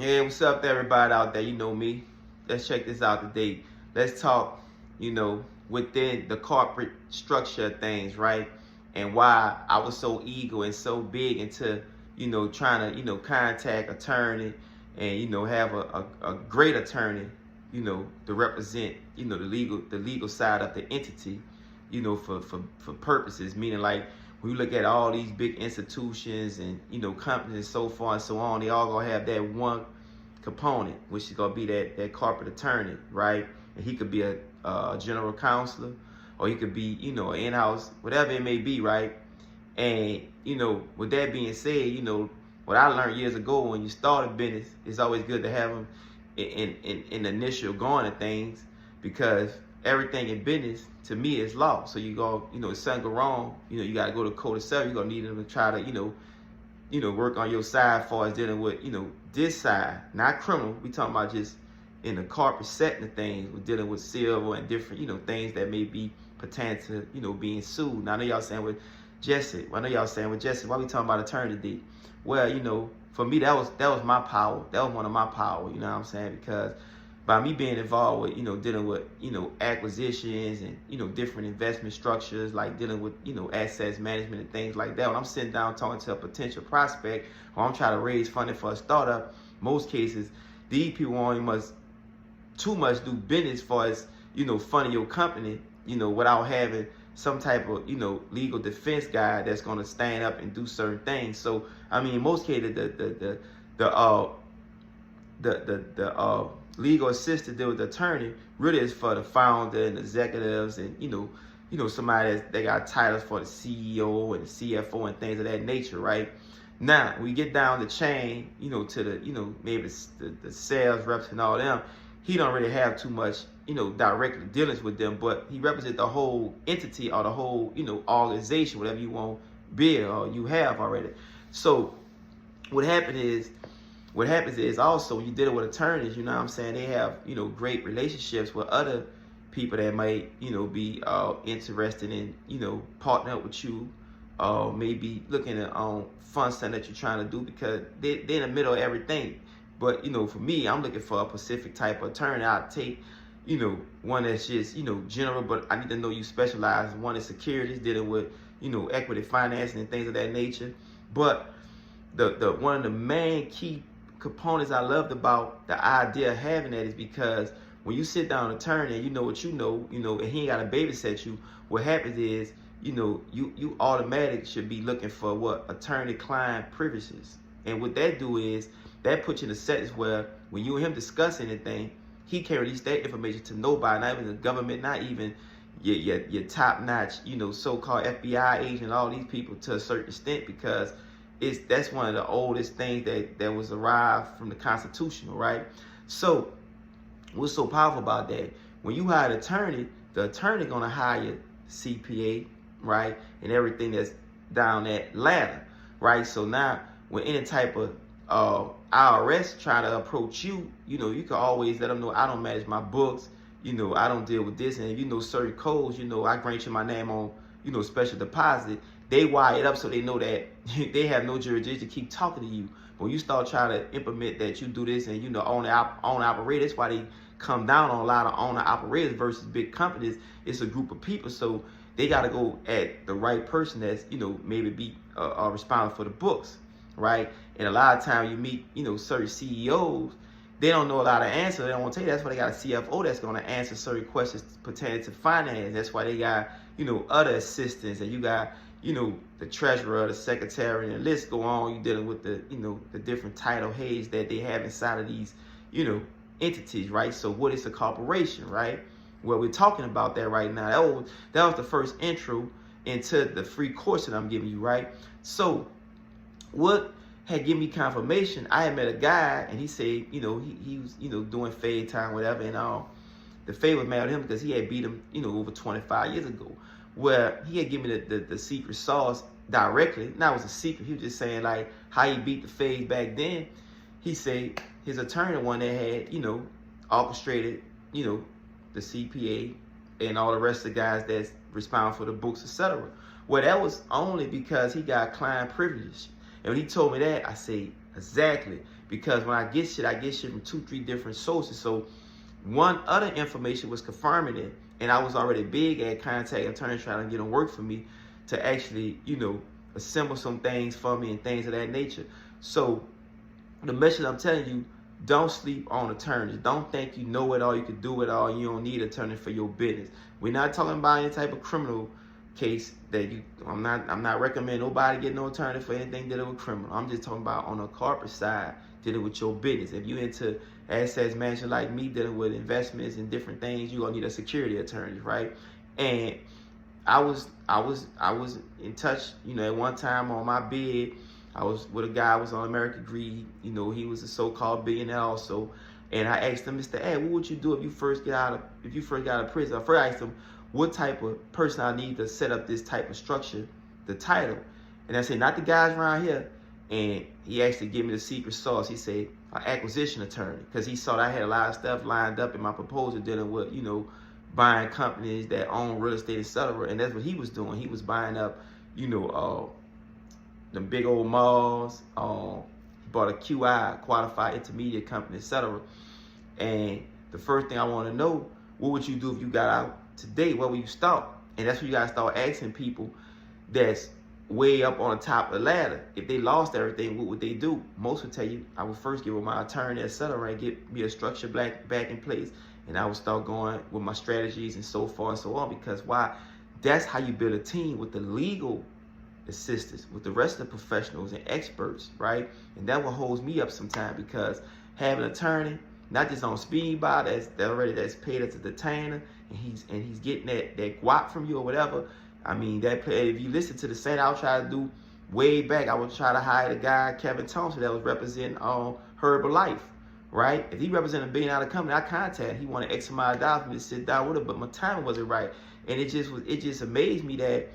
Hey, what's up to everybody out there? You know me. Let's check this out today. Let's talk, within the corporate structure of things, right? And why I was so eager and so big into, trying to, contact attorney and, have a great attorney, to represent, the legal side of the entity, for purposes, meaning like when you look at all these big institutions and companies and so far and so on, they all gonna have that one component, which is gonna be that corporate attorney, right? And he could be a general counselor, or he could be an in-house, whatever it may be, right? And with that being said, what I learned years ago, when you start a business, it's always good to have them in the initial going of things, because everything in business to me is law. So you go, if something go wrong, you got to go to court itself. You're gonna need them to try to, work on your side as far as dealing with, this side, not criminal. We talking about just in the corporate setting of things, we're dealing with civil and different, things that may be pertaining to, being sued. Now I know y'all saying with Jesse, why we talking about attorney deed? Well, for me, that was my power. That was one of my power, you know what I'm saying? Because by me being involved with, dealing with, acquisitions and, different investment structures, like dealing with, assets management and things like that. When I'm sitting down talking to a potential prospect, or I'm trying to raise funding for a startup, most cases, these people only too much do business for as, funding your company, without having some type of, legal defense guy that's going to stand up and do certain things. So, I mean, in most cases, the legal assistant, the attorney, really is for the founder and executives, and somebody that got titles for the CEO and the CFO and things of that nature, right? Now we get down the chain, to the maybe the sales reps and all them. He don't really have too much, direct dealings with them, but he represents the whole entity or the whole, organization, whatever you want be or you have already. So what happens is also when you're dealing with attorneys, you know what I'm saying, they have, great relationships with other people that might, be interested in, partner up with you, maybe looking at fund something that you're trying to do, because they're in the middle of everything. But, for me, I'm looking for a specific type of attorney. I'll take, one that's just, general, but I need to know you specialize. One is securities, dealing with, equity financing and things of that nature. But the one of the main key components I loved about the idea of having that is because when you sit down with an attorney and you know what and he ain't got to babysit you, what happens is, you automatically should be looking for what? Attorney-client privileges. And what that do is, that puts you in a setting where when you and him discuss anything, he can't release that information to nobody, not even the government, not even your top-notch, so-called FBI agent, all these people, to a certain extent, because that's one of the oldest things that was derived from the Constitution, right? So what's so powerful about that? When you hire an attorney, the attorney gonna hire CPA, right, and everything that's down that ladder, right? So now when any type of IRS try to approach you, you can always let them know, I don't manage my books, I don't deal with this, and certain codes, I grant you my name on, special deposit. They wire it up so they know that they have no jurisdiction to keep talking to you. But when you start trying to implement that you do this and own operator, that's why they come down on a lot of owner operators versus big companies. It's a group of people, so they got to go at the right person that's maybe be responsible for the books, right? And a lot of times you meet certain CEOs, they don't know a lot of answers. They don't want to tell you. That's why they got a CFO that's going to answer certain questions pertaining to finance. That's why they got other assistants, and you got the treasurer, the secretary, and the list go on. You dealing with the the different title heads that they have inside of these entities, right? So what is a corporation, right? Well, we're talking about that right now. That was the first intro into the free course that I'm giving you, right? So what had given me confirmation, I had met a guy, and he said, he was, doing fade time, whatever, and the fade was mad at him because he had beat him, over 25 years ago. Where he had given me the secret sauce directly. Now it was a secret. He was just saying like how he beat the fade back then. He said his attorney, one that had, orchestrated, the CPA and all the rest of the guys that's responsible for the books, etc. Well, that was only because he got client privilege. And when he told me that, I said, Exactly. Because when I get shit from 2-3 different sources. So one other information was confirming it, and I was already big at contacting attorneys trying to get them work for me to actually, assemble some things for me and things of that nature. So the message I'm telling you, don't sleep on attorneys. Don't think you know it all, you can do it all, you don't need an attorney for your business. We're not talking about any type of criminal case that I'm not recommending nobody get no attorney for anything dealing with criminal. I'm just talking about on the corporate side, dealing with your business. If you into assets management like me, dealing with investments and different things, you're gonna need a security attorney, right? And I was in touch, at one time on my bid. I was with a guy who was on American Greed. He was a so-called billionaire also. And I asked him, Mr. Ed, what would you do if you first got out of prison? I first asked him what type of person I need to set up this type of structure, the title. And I said, not the guys around here. And he actually gave me the secret sauce. He said, an acquisition attorney, because he saw that I had a lot of stuff lined up in my proposal dealing with, buying companies that own real estate, etc. And that's what he was doing. He was buying up, the big old malls. He bought a QI, Qualified Intermediate Company, etc. And the first thing I want to know, what would you do if you got out today? Where would you start? And that's when you gotta start asking people that's way up on the top of the ladder. If they lost everything, what would they do? Most would tell you, I would first get with my attorney, etc., and get me a structure back in place. And I would start going with my strategies and so far and so on. Because why? That's how you build a team with the legal assistants, with the rest of the professionals and experts, right? And that what holds me up sometimes, because having an attorney, not just on speed by that's paid as a detainer, and he's getting that guap from you or whatever. I mean, if you listen to the same, I would try to do way back. I would try to hire the guy Kevin Thompson that was representing Herbalife, right? If he represented $1 billion company, I contacted. He wanted X amount of dollars for me to sit down with him, but my timing wasn't right, and it just amazed me that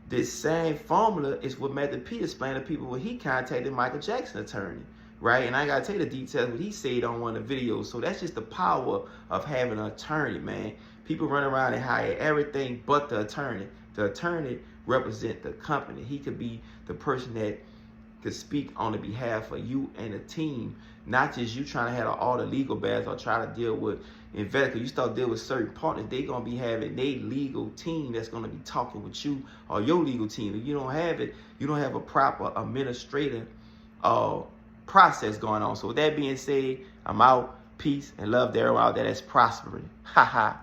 this same formula is what Method P explained to people when he contacted Michael Jackson attorney, right? And I gotta tell you the details what he said on one of the videos. So that's just the power of having an attorney, man. People run around and hire everything but the attorney. The attorney represents the company. He could be the person that could speak on the behalf of you and the team, not just you trying to have all the legal battles or try to deal with investors. You start dealing with certain partners, they gonna be having their legal team that's gonna be talking with you or your legal team. If you don't have it, you don't have a proper administrative process going on. So with that being said, I'm out. Peace and love to everyone out there that's prospering. Ha ha.